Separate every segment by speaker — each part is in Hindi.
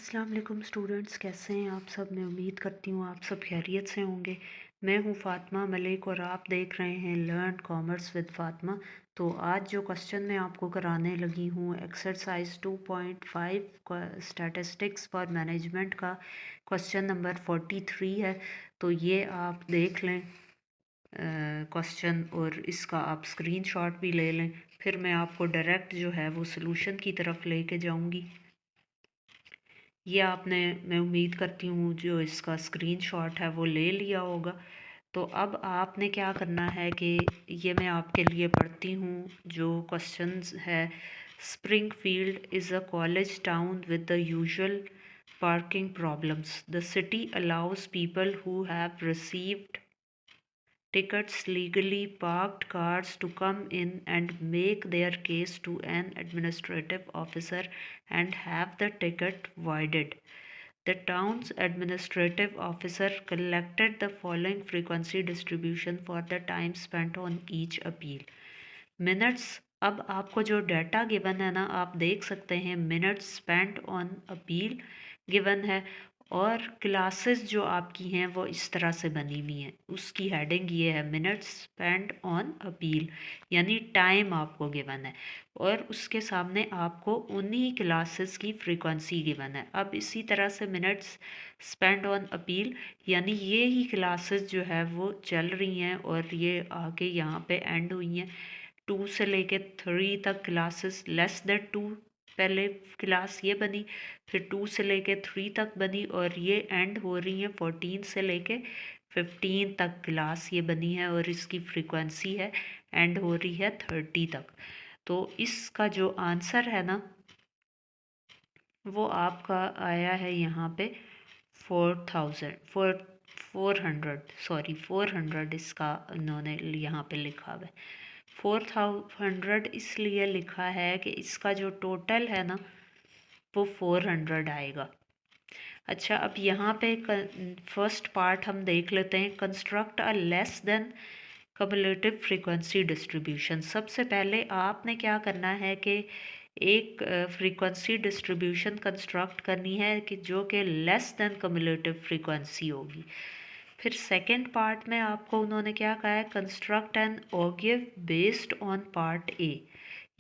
Speaker 1: अस्सलाम वालेकुम स्टूडेंट्स, कैसे हैं आप सब। मैं उम्मीद करती हूँ आप सब खैरियत से होंगे। मैं हूँ फ़ातिमा मलिक और आप देख रहे हैं लर्न कॉमर्स विद फ़ातिमा। तो आज जो क्वेश्चन मैं आपको कराने लगी हूँ एक्सरसाइज 2.5 स्टैटिस्टिक्स फॉर मैनेजमेंट का क्वेश्चन नंबर 43 है। तो ये आप देख लें क्वेश्चन और इसका आप स्क्रीनशॉट भी ले लें, फिर मैं आपको डायरेक्ट जो है वो सॉल्यूशन की तरफ लेके जाऊँगी। ये आपने, मैं उम्मीद करती हूँ जो इसका स्क्रीनशॉट है वो ले लिया होगा। तो अब आपने क्या करना है कि ये मैं आपके लिए पढ़ती हूँ जो क्वेश्चंस है। Springfield is a college town with the usual parking problems. The city allows people who have received tickets legally parked cars to come in and make their case to an administrative officer and have the ticket voided. The town's administrative officer collected the following frequency distribution for the time spent on each appeal. Minutes. अब आपको जो डाटा गिवन है ना, आप देख सकते हैं minutes spent on appeal given है और क्लासेस जो आपकी हैं वो इस तरह से बनी हुई हैं। उसकी हेडिंग ये है मिनट्स स्पेंट ऑन अपील, यानी टाइम आपको गिवन है और उसके सामने आपको उन्हीं क्लासेस की फ्रीक्वेंसी गिवन है। अब इसी तरह से मिनट्स स्पेंट ऑन अपील यानी ये ही क्लासेस जो है वो चल रही हैं और ये आके यहाँ पे एंड हुई हैं। 2 से लेके 3 तक क्लासेस, लेस देन 2 पहले क्लास ये बनी, फिर 2 से लेके 3 तक बनी और ये एंड हो रही है 14 से लेके 15 तक क्लास ये बनी है और इसकी फ्रीक्वेंसी है एंड हो रही है 30 तक। तो इसका जो आंसर है ना वो आपका आया है यहाँ पे 400 इसका उन्होंने यहाँ पे लिखा हुआ है। 400 इसलिए लिखा है कि इसका जो टोटल है ना वो 400 आएगा। अच्छा, अब यहाँ पे फर्स्ट पार्ट हम देख लेते हैं। Construct a less than cumulative frequency distribution. सबसे पहले आपने क्या करना है कि एक फ्रीक्वेंसी डिस्ट्रीब्यूशन कंस्ट्रक्ट करनी है कि जो कि लेस देन कम्युलेटिव फ्रीक्वेंसी होगी। फिर सेकंड पार्ट में आपको उन्होंने क्या कहा है, construct an ogive based on part A,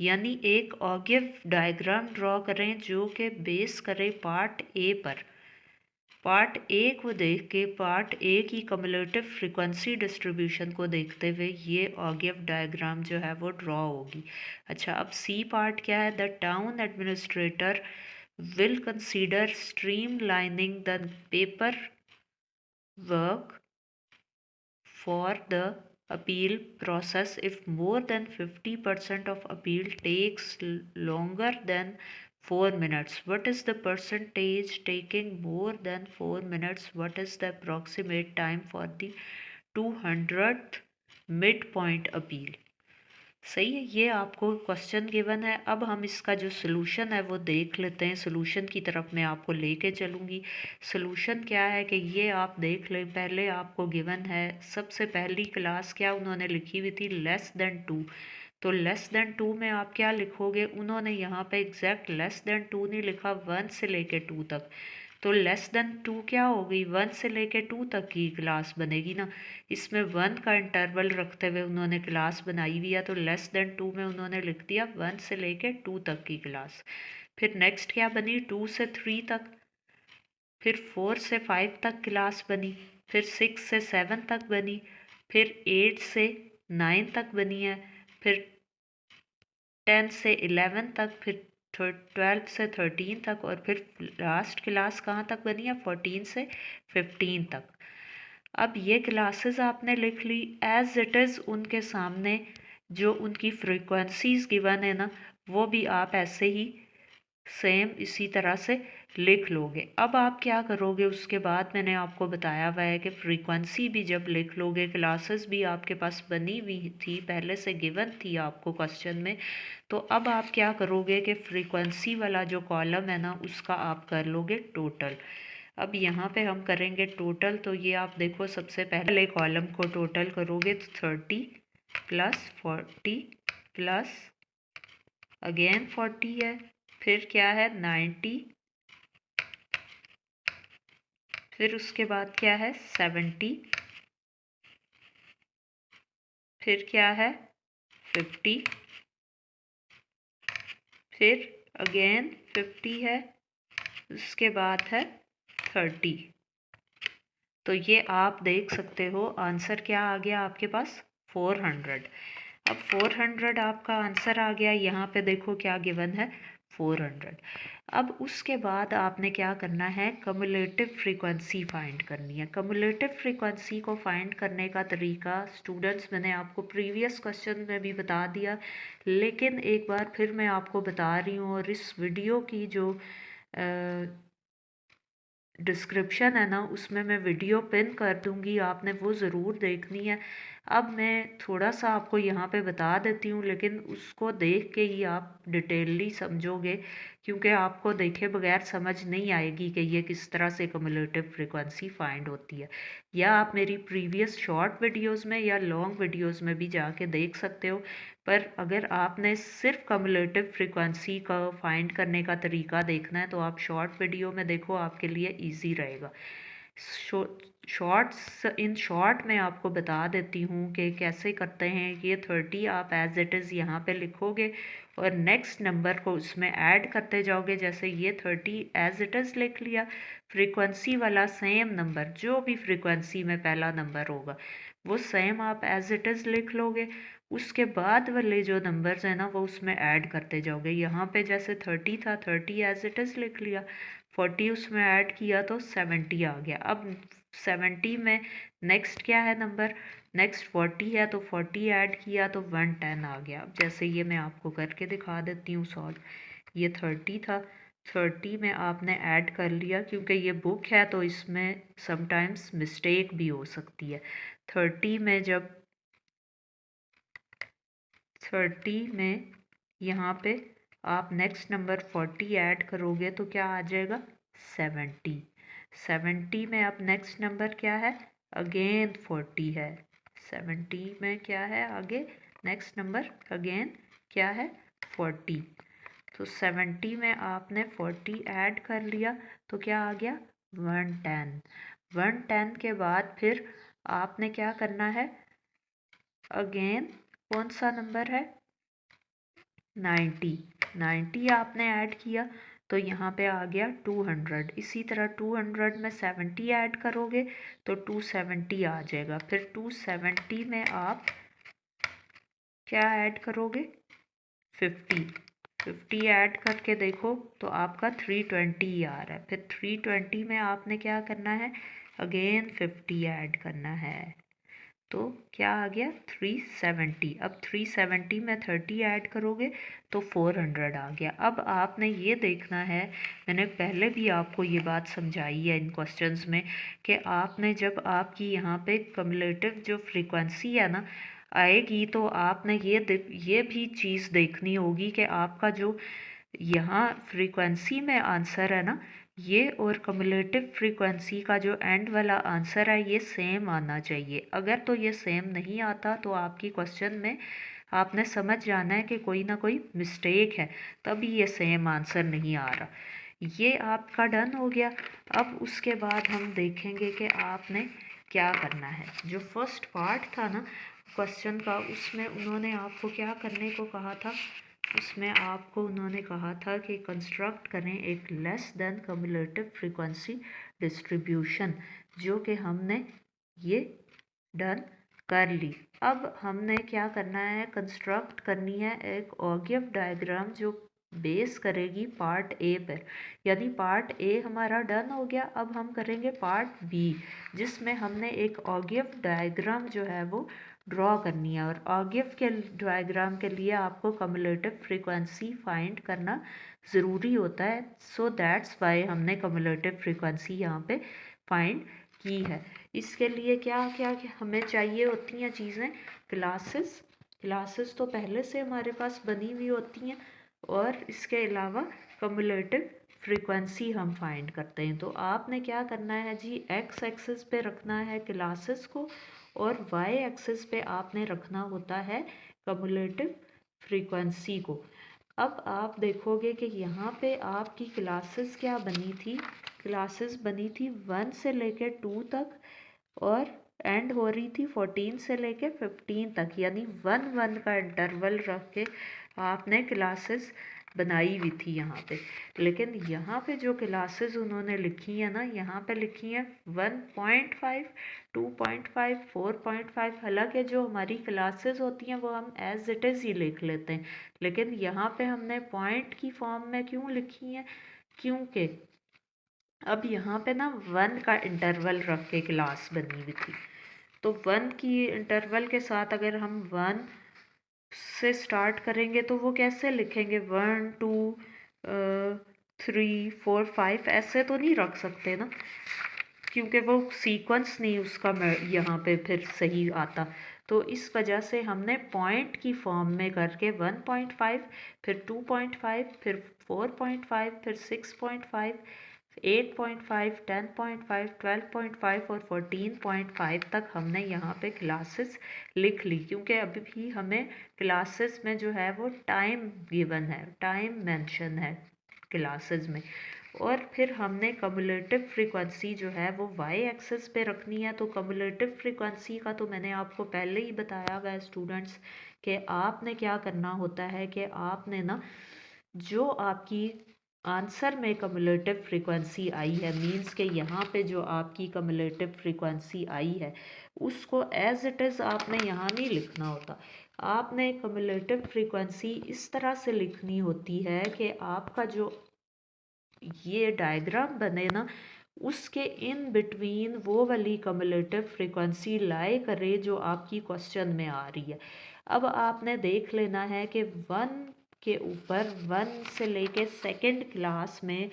Speaker 1: यानी एक ऑगिव डायग्राम ड्रॉ करें जो कि बेस करे पार्ट ए पर। पार्ट ए को देख के पार्ट ए की कम्युलेटिव फ्रीक्वेंसी डिस्ट्रीब्यूशन को देखते हुए ये ऑगिव डायग्राम जो है वो ड्रॉ होगी। अच्छा, अब सी पार्ट क्या है, the town administrator will consider stream lining the paper work for the appeal process if more than 50% of appeal takes longer than 4 minutes. What is the percentage taking more than 4 minutes? What is the approximate time for the 200th midpoint appeal? सही है, ये आपको क्वेश्चन गिवन है। अब हम इसका जो सोल्यूशन है वो देख लेते हैं। सोल्यूशन की तरफ मैं आपको लेके चलूँगी। सोल्यूशन क्या है कि ये आप देख लें। पहले आपको गिवन है, सबसे पहली क्लास क्या उन्होंने लिखी हुई थी, लेस देन 2। तो लेस देन 2 में आप क्या लिखोगे, उन्होंने यहाँ पे एग्जैक्ट लेस देन 2 नहीं लिखा, 1 से लेके 2 तक। तो लेस देन 2 क्या होगी, 1 से लेके 2 तक की क्लास बनेगी ना। इसमें 1 का इंटरवल रखते हुए उन्होंने क्लास बनाई हुई है, तो लेस देन 2 में उन्होंने लिख दिया 1 से लेके 2 तक की क्लास। फिर नेक्स्ट क्या बनी, 2 से 3 तक, फिर 4 से 5 तक क्लास बनी, फिर 6 से 7 तक बनी, फिर 8 से 9 तक बनी है, फिर 10 से 11 तक, फिर 12 से 13 तक और फिर लास्ट क्लास कहाँ तक बनी है, 14 से 15 तक। अब ये क्लासेस आपने लिख ली एज इट इज़, उनके सामने जो उनकी फ्रीक्वेंसीज गिवन है ना वो भी आप ऐसे ही सेम इसी तरह से लिख लोगे। अब आप क्या करोगे, उसके बाद मैंने आपको बताया हुआ है कि फ्रीक्वेंसी भी जब लिख लोगे, क्लासेस भी आपके पास बनी हुई थी पहले से गिवन थी आपको क्वेश्चन में, तो अब आप क्या करोगे कि फ्रीक्वेंसी वाला जो कॉलम है ना उसका आप कर लोगे टोटल। अब यहाँ पे हम करेंगे टोटल, तो ये आप देखो सबसे पहले कॉलम को टोटल करोगे तो 30 प्लस 40 प्लस अगेन 40 है, फिर क्या है 90 फिर उसके बाद क्या है 70, फिर क्या है 50, फिर अगेन 50 है, उसके बाद है 30। तो ये आप देख सकते हो आंसर क्या आ गया आपके पास 400। अब 400 आपका आंसर आ गया। यहाँ पे देखो क्या गिवन है 400। अब उसके बाद आपने क्या करना है, कम्युलेटिव फ्रीक्वेंसी फाइंड करनी है। कम्युलेटिव फ्रीक्वेंसी को फाइंड करने का तरीका स्टूडेंट्स मैंने आपको प्रीवियस क्वेश्चन में भी बता दिया, लेकिन एक बार फिर मैं आपको बता रही हूँ। और इस वीडियो की जो डिस्क्रिप्शन है ना, उसमें मैं वीडियो पिन कर दूँगी, आपने वो ज़रूर देखनी है। अब मैं थोड़ा सा आपको यहाँ पे बता देती हूँ, लेकिन उसको देख के ही आप डिटेलली समझोगे, क्योंकि आपको देखे बगैर समझ नहीं आएगी कि ये किस तरह से कम्युलेटिव फ्रीक्वेंसी फाइंड होती है। या आप मेरी प्रीवियस शॉर्ट वीडियोस में या लॉन्ग वीडियोस में भी जाके देख सकते हो। पर अगर आपने सिर्फ कम्युलेटिव फ्रीक्वेंसी का फाइंड करने का तरीका देखना है तो आप शॉर्ट वीडियो में देखो, आपके लिए इजी रहेगा। शॉर्ट्स इन शॉर्ट मैं आपको बता देती हूँ कि कैसे करते हैं। ये 30 आप एज इट इज़ यहाँ पे लिखोगे और नेक्स्ट नंबर को उसमें ऐड करते जाओगे। जैसे ये 30 एज इट इज़ लिख लिया, फ्रीक्वेंसी वाला सेम नंबर, जो भी फ्रीक्वेंसी में पहला नंबर होगा वो सेम आप एज इट इज़ लिख लोगे। उसके बाद वाले जो नंबर्स हैं ना वो उसमें ऐड करते जाओगे। यहाँ पे जैसे 30 था, 30 एज इट इज़ लिख लिया, 40 उसमें ऐड किया तो 70 आ गया। अब 70 में नेक्स्ट क्या है नंबर, नेक्स्ट 40 है तो 40 ऐड किया तो 110 आ गया। अब जैसे ये मैं आपको करके दिखा देती हूँ सॉल्व। ये 30 था, 30 में आपने ऐड कर लिया, क्योंकि ये बुक है तो इसमें समटाइम्स मिस्टेक भी हो सकती है। 30 में जब 30 में यहाँ पे आप नेक्स्ट नंबर 40 ऐड करोगे तो क्या आ जाएगा 70। 70 में अब नेक्स्ट नंबर क्या है, अगेन 40 है। 70 में क्या है आगे नेक्स्ट नंबर, अगेन क्या है 40। तो 70 में आपने 40 ऐड कर लिया तो क्या आ गया 110। 110 के बाद फिर आपने क्या करना है, अगेन कौन सा नंबर है 90। 90 आपने ऐड किया तो यहाँ पे आ गया 200। इसी तरह 200 में 70 ऐड करोगे तो 270 आ जाएगा। फिर 270 में आप क्या ऐड करोगे 50 ऐड करके देखो तो आपका 320 आ रहा है। फिर 320 में आपने क्या करना है, अगेन 50 ऐड करना है तो क्या आ गया 370। अब 370 में 30 ऐड करोगे तो 400 आ गया। अब आपने ये देखना है, मैंने पहले भी आपको ये बात समझाई है इन क्वेश्चंस में, कि आपने जब आपकी यहाँ पे कम्युलेटिव जो फ्रीक्वेंसी है ना आएगी तो आपने ये भी चीज़ देखनी होगी कि आपका जो यहाँ फ्रीक्वेंसी में आंसर है ना, ये और कम्युलेटिव फ्रीक्वेंसी का जो एंड वाला आंसर है ये सेम आना चाहिए। अगर तो ये सेम नहीं आता तो आपकी क्वेश्चन में आपने समझ जाना है कि कोई ना कोई मिस्टेक है, तभी ये सेम आंसर नहीं आ रहा। ये आपका डन हो गया। अब उसके बाद हम देखेंगे कि आपने क्या करना है। जो फर्स्ट पार्ट था ना क्वेश्चन का, उसमें उन्होंने आपको क्या करने को कहा था, उसमें आपको उन्होंने कहा था कि कंस्ट्रक्ट करें एक less than cumulative frequency distribution, जो कि हमने ये डन कर ली। अब हमने क्या करना है, कंस्ट्रक्ट करनी है एक ऑगिव डायग्राम जो बेस करेगी पार्ट ए पर। यानी पार्ट ए हमारा डन हो गया। अब हम करेंगे पार्ट बी, जिसमें हमने एक ऑगिव डायग्राम जो है वो ड्रॉ करनी है। और ऑगिव के डायग्राम के लिए आपको कम्युलेटिव फ्रीक्वेंसी फाइंड करना ज़रूरी होता है। सो दैट्स वाई हमने कम्युलेटिव फ्रीक्वेंसी यहाँ पे फाइंड की है। इसके लिए क्या क्या हमें चाहिए होती हैं चीज़ें, क्लासेस तो पहले से हमारे पास बनी हुई होती हैं, और इसके अलावा कम्युलेटिव फ्रीक्वेंसी हम फाइंड करते हैं। तो आपने क्या करना है जी, एक्स एक्सिस पे रखना है क्लासेस को और वाई एक्सिस पे आपने रखना होता है कम्युलेटिव फ्रीक्वेंसी को। अब आप देखोगे कि यहाँ पे आपकी क्लासेस क्या बनी थी, क्लासेस बनी थी 1 से लेके 2 तक और एंड हो रही थी 14 से लेके 15 तक, यानी 1 का इंटरवल रख के आपने क्लासेस बनाई हुई थी यहाँ पे। लेकिन यहाँ पे जो क्लासेस उन्होंने लिखी है ना, यहाँ पे लिखी है 1.5, 2.5, 4.5। हालांकि जो हमारी क्लासेस होती हैं वो हम एज इट इज़ ही लिख लेते हैं, लेकिन यहाँ पे हमने पॉइंट की फॉर्म में क्यों लिखी है, क्योंकि अब यहाँ पे ना 1 का इंटरवल रख के क्लास बनी हुई थी। तो 1 की इंटरवल के साथ अगर हम 1 से स्टार्ट करेंगे तो वो कैसे लिखेंगे, 1 2 3 4 5 ऐसे तो नहीं रख सकते ना, क्योंकि वो सीक्वेंस नहीं उसका यहाँ पे फिर सही आता। तो इस वजह से हमने पॉइंट की फॉर्म में करके 1.5, फिर 2.5, फिर 4.5, फिर 6.5, 8.5, 10.5, 12.5 और 14.5 तक हमने यहाँ पे क्लासेस लिख ली, क्योंकि अभी भी हमें क्लासेस में जो है वो टाइम गिवन है, टाइम मेंशन है क्लासेस में। और फिर हमने कम्युलेटिव फ्रीक्वेंसी जो है वो वाई एक्सेस पे रखनी है। तो कम्युलेटिव फ्रीक्वेंसी का तो मैंने आपको पहले ही बताया हुआ है स्टूडेंट्स, कि आपने क्या करना होता है कि आपने ना जो आपकी आंसर में कम्युलेटिव फ्रीक्वेंसी आई है, मींस के यहाँ पे जो आपकी कम्युलेटिव फ्रीक्वेंसी आई है उसको एज इट इज़ आपने यहाँ नहीं लिखना होता। आपने कम्युलेटिव फ्रीक्वेंसी इस तरह से लिखनी होती है कि आपका जो ये डायग्राम बने ना, उसके इन बिटवीन वो वाली कम्युलेटिव फ्रीक्वेंसी लाई करे जो आपकी क्वेश्चन में आ रही है। अब आपने देख लेना है कि 1 के ऊपर 1 से लेके सेकंड क्लास में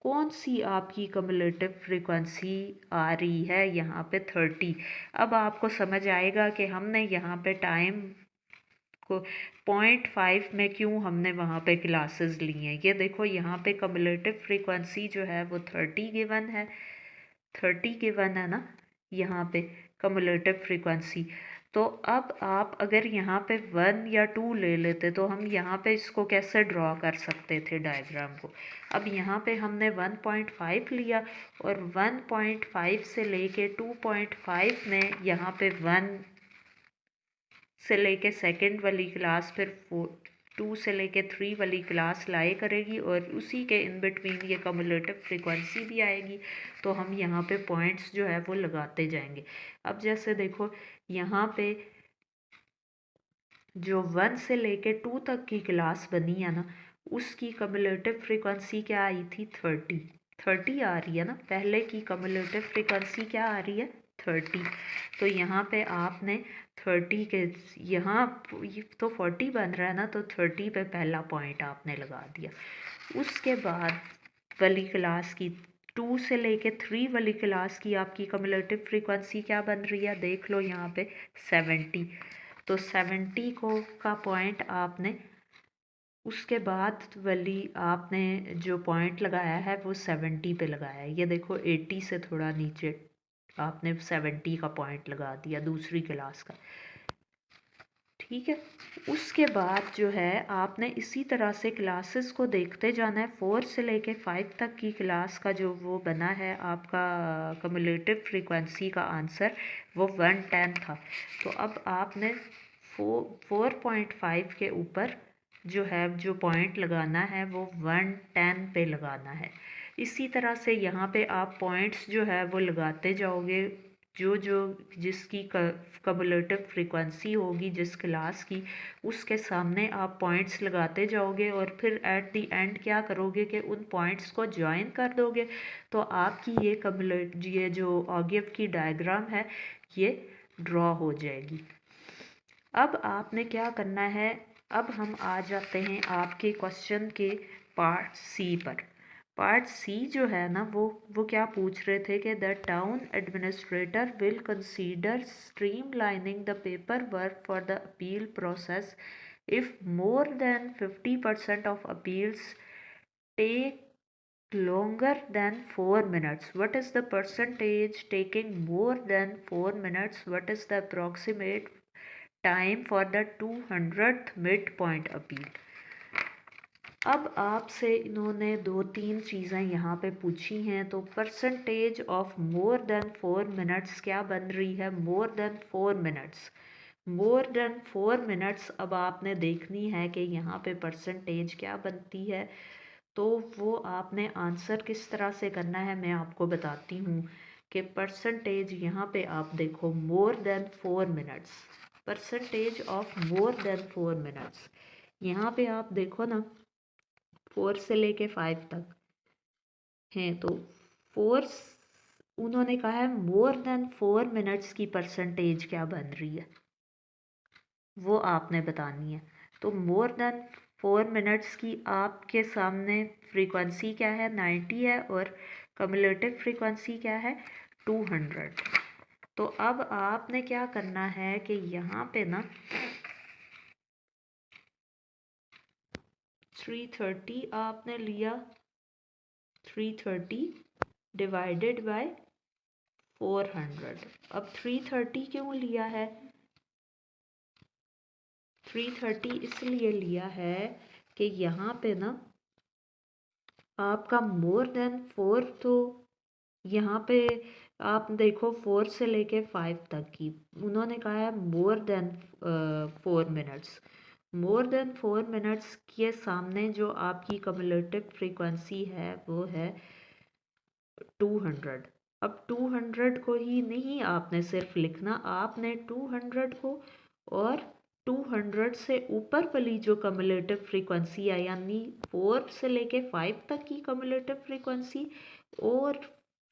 Speaker 1: कौन सी आपकी कम्युलेटिव फ्रीक्वेंसी आ रही है, यहाँ पे 30। अब आपको समझ आएगा कि हमने यहाँ पे टाइम को 0.5 में क्यों हमने वहाँ पे क्लासेस ली हैं। ये देखो यहाँ पे कम्युलेटिव फ्रीक्वेंसी जो है वो 30 गिवन है, 30 गिवन है ना यहाँ पे कम्युलेटिव फ्रीक्वेंसी। तो अब आप अगर यहाँ पे 1 या 2 ले लेते तो हम यहाँ पे इसको कैसे ड्रॉ कर सकते थे डायग्राम को। अब यहाँ पे हमने 1.5 लिया और 1.5 से लेके 2.5 में यहाँ पे 1 से लेके सेकंड वाली क्लास, फिर 2 से लेके 3 वाली क्लास लाए करेगी और उसी के इन बिटवीन ये कम्युलेटिव फ्रीक्वेंसी भी आएगी। तो हम यहाँ पे पॉइंट्स जो है वो लगाते जाएंगे। अब जैसे देखो यहाँ पे जो 1 से लेके 2 तक की क्लास बनी है ना, उसकी कम्युलेटिव फ्रीक्वेंसी क्या आई थी, 30 आ रही है ना। पहले की कम्युलेटिव फ्रीक्वेंसी क्या आ रही है, 30। तो यहाँ पे आपने 30 के यहाँ तो 40 बन रहा है ना, तो 30 पे पहला पॉइंट आपने लगा दिया। उसके बाद वाली क्लास की 2 से लेके 3 वाली क्लास की आपकी कम्युलेटिव फ्रीक्वेंसी क्या बन रही है, देख लो यहाँ पे 70। तो 70 को का पॉइंट आपने उसके बाद वाली आपने जो पॉइंट लगाया है वो 70 पे लगाया है। ये देखो 80 से थोड़ा नीचे आपने 70 का पॉइंट लगा दिया दूसरी क्लास का, ठीक है। उसके बाद जो है आपने इसी तरह से क्लासेस को देखते जाना है। 4 से लेके 5 तक की क्लास का जो वो बना है आपका कम्युलेटिव फ्रीक्वेंसी का आंसर वो 110 था। तो अब आपने 4.5 के ऊपर जो है जो पॉइंट लगाना है वो 110 पे लगाना है। इसी तरह से यहाँ पे आप पॉइंट्स जो है वो लगाते जाओगे, जो जो जिसकी कम्युलेटिव फ्रीक्वेंसी होगी जिस क्लास की, उसके सामने आप पॉइंट्स लगाते जाओगे और फिर एट द एंड क्या करोगे कि उन पॉइंट्स को ज्वाइन कर दोगे। तो आपकी ये जो ऑगिव की डायग्राम है ये ड्रॉ हो जाएगी। अब आपने क्या करना है, अब हम आ जाते हैं आपके क्वेश्चन के पार्ट सी पर। पार्ट सी जो है ना वो क्या पूछ रहे थे कि the town administrator will consider streamlining the paper work for the appeal process if more than 50% of appeals take longer than 4 minutes. What is the percentage taking more than 4 minutes? What is the approximate time for the 200th midpoint appeal? अब आपसे इन्होंने 2-3 चीज़ें यहाँ पे पूछी हैं। तो percentage of more than 4 minutes क्या बन रही है? More than 4 minutes. More than 4 minutes अब आपने देखनी है कि यहाँ पे परसेंटेज क्या बनती है। तो वो आपने आंसर किस तरह से करना है मैं आपको बताती हूँ कि परसेंटेज यहाँ पे आप देखो more than 4 minutes, percentage of more than 4 minutes. यहाँ पे आप देखो ना 4 से लेके 5 तक हैं। तो 4 उन्होंने कहा है मोर देन 4 मिनट्स की परसेंटेज क्या बन रही है, वो आपने बतानी है। तो मोर देन 4 मिनट्स की आपके सामने फ्रीक्वेंसी क्या है? 90 है और कम्युलेटिव फ्रीक्वेंसी क्या है? 200। तो अब आपने क्या करना है कि यहाँ पे ना 330 आपने लिया, 330 डिवाइडेड बाय 400। अब 330 क्यों लिया है? 330 इसलिए लिया है कि यहाँ पे ना आपका मोर देन 4, तो यहाँ पे आप देखो 4 से लेके 5 तक की उन्होंने कहा है more than 4 minutes. More than 4 minutes के सामने जो आपकी कम्युलेटिव फ्रीक्वेंसी है वो है 200। अब 200 को ही नहीं आपने सिर्फ लिखना, आपने 200 को और 200 से ऊपर वाली जो कम्युलेटिव फ्रीक्वेंसी है यानी 4 से लेके 5 तक की कम्युलेटिव फ्रीक्वेंसी और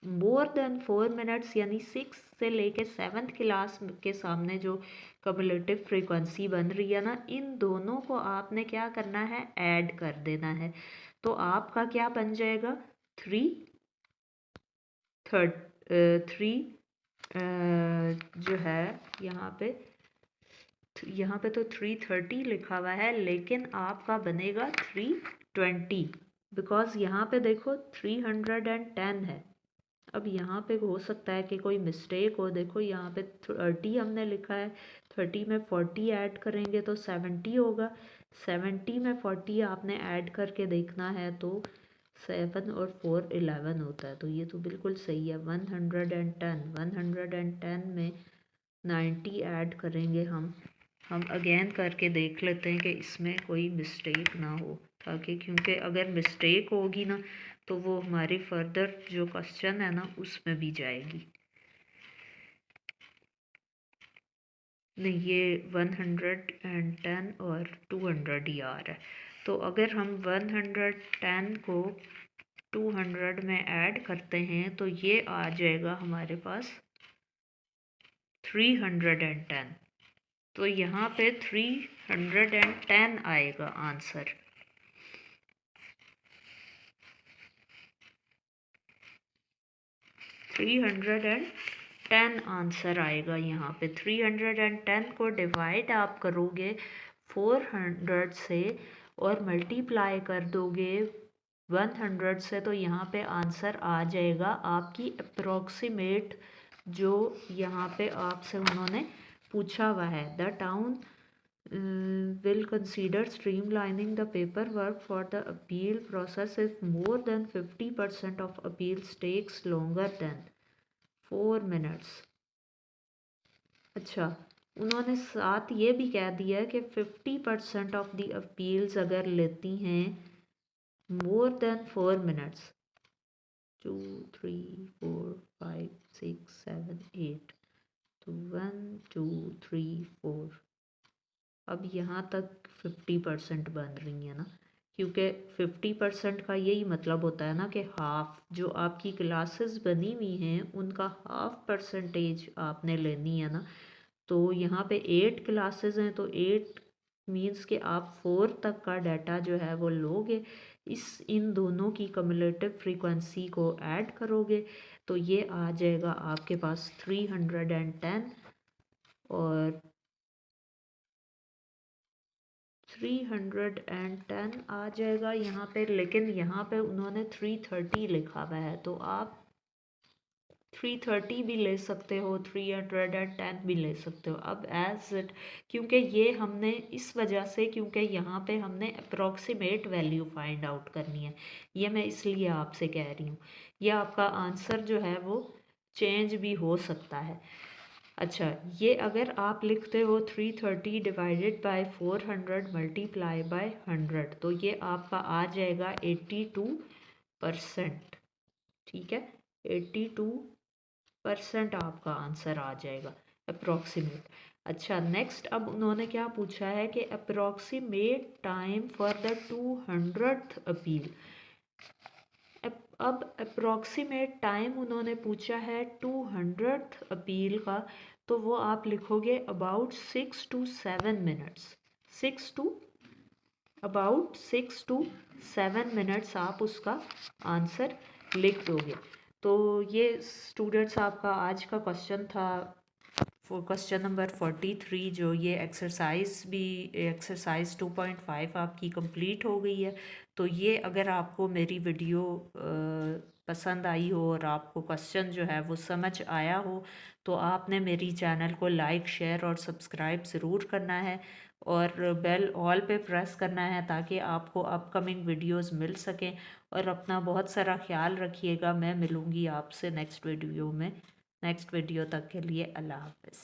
Speaker 1: मोर देन 4 मिनट्स यानी 6 से लेके 7th क्लास के सामने जो कम्युलेटिव फ्रीक्वेंसी बन रही है ना, इन दोनों को आपने क्या करना है? ऐड कर देना है। तो आपका क्या बन जाएगा? 3 जो है यहाँ पे तो 330 लिखा हुआ है लेकिन आपका बनेगा 320, बिकॉज यहाँ पे देखो 310 है। अब यहाँ पे हो सकता है कि कोई मिस्टेक हो। देखो यहाँ पे 30 हमने लिखा है, 30 में 40 ऐड करेंगे तो 70 होगा, 70 में 40 आपने ऐड करके देखना है तो 7 और 4 11 होता है। तो ये तो बिल्कुल सही है। 110 में 90 ऐड करेंगे हम अगेन करके देख लेते हैं कि इसमें कोई मिस्टेक ना हो, ताकि क्योंकि अगर मिस्टेक होगी ना तो वो हमारी फर्दर जो क्वेश्चन है ना उसमें भी जाएगी। नहीं, ये 110 और 200 ही आ रहा है। तो अगर हम 110 को 200 में ऐड करते हैं तो ये आ जाएगा हमारे पास 310। तो यहाँ पे 310 आएगा आंसर। 310 आंसर आएगा यहाँ पे। 310 को डिवाइड आप करोगे 400 से और मल्टीप्लाई कर दोगे 100 से, तो यहाँ पे आंसर आ जाएगा आपकी अप्रोक्सीमेट जो यहाँ पे आपसे उन्होंने पूछा हुआ है। The town will consider streamlining the paperwork for the appeal process if more than 50% of appeals takes longer than 4 minutes। अच्छा, उन्होंने साथ ये भी कह दिया कि 50% ऑफ द अपील्स अगर लेती हैं मोर देन 4 मिनट्स, 2 3 4 5 6 7 8, तो 1 2 3 4, अब यहाँ तक 50% बन रही है ना, क्योंकि 50% का यही मतलब होता है ना कि हाफ जो आपकी क्लासेस बनी हुई हैं उनका हाफ परसेंटेज आपने लेनी है ना। तो यहाँ पे 8 क्लासेस हैं तो 8 मीन्स कि आप 4 तक का डाटा जो है वो लोगे, इन दोनों की कम्युलेटिव फ्रीक्वेंसी को ऐड करोगे तो ये आ जाएगा आपके पास 310 और 310 आ जाएगा यहाँ पे। लेकिन यहाँ पे उन्होंने 330 लिखा हुआ है तो आप 330 भी ले सकते हो, 310 भी ले सकते हो। अब एज इट, क्योंकि ये हमने इस वजह से, क्योंकि यहाँ पे हमने अप्रॉक्सीमेट वैल्यू फाइंड आउट करनी है, ये मैं इसलिए आपसे कह रही हूँ। ये आपका आंसर जो है वो चेंज भी हो सकता है। अच्छा, ये अगर आप लिखते हो 330 डिवाइडेड बाय 400 मल्टीप्लाई बाय 100, तो ये आपका आ जाएगा 82%। ठीक है, 82% आपका आंसर आ जाएगा अप्रॉक्सीमेट। अच्छा, नेक्स्ट अब उन्होंने क्या पूछा है कि approximate time for the 200th appeal. अब अप्रॉक्सीमेट टाइम उन्होंने पूछा है 200th अपील का, तो वो आप लिखोगे about 6 to 7 minutes. 6 to 7 minutes आप उसका आंसर लिख दोगे। तो ये स्टूडेंट्स आपका आज का क्वेश्चन था, क्वेश्चन नंबर 43। जो ये एक्सरसाइज 2.5 आपकी कंप्लीट हो गई है। तो ये अगर आपको मेरी वीडियो पसंद आई हो और आपको क्वेश्चन जो है वो समझ आया हो, तो आपने मेरी चैनल को लाइक, शेयर और सब्सक्राइब ज़रूर करना है, और बेल ऑल पे प्रेस करना है ताकि आपको अपकमिंग वीडियोस मिल सकें। और अपना बहुत सारा ख्याल रखिएगा। मैं मिलूँगी आपसे नेक्स्ट वीडियो में। नेक्स्ट वीडियो तक के लिए अल्लाह हाफ़िज़।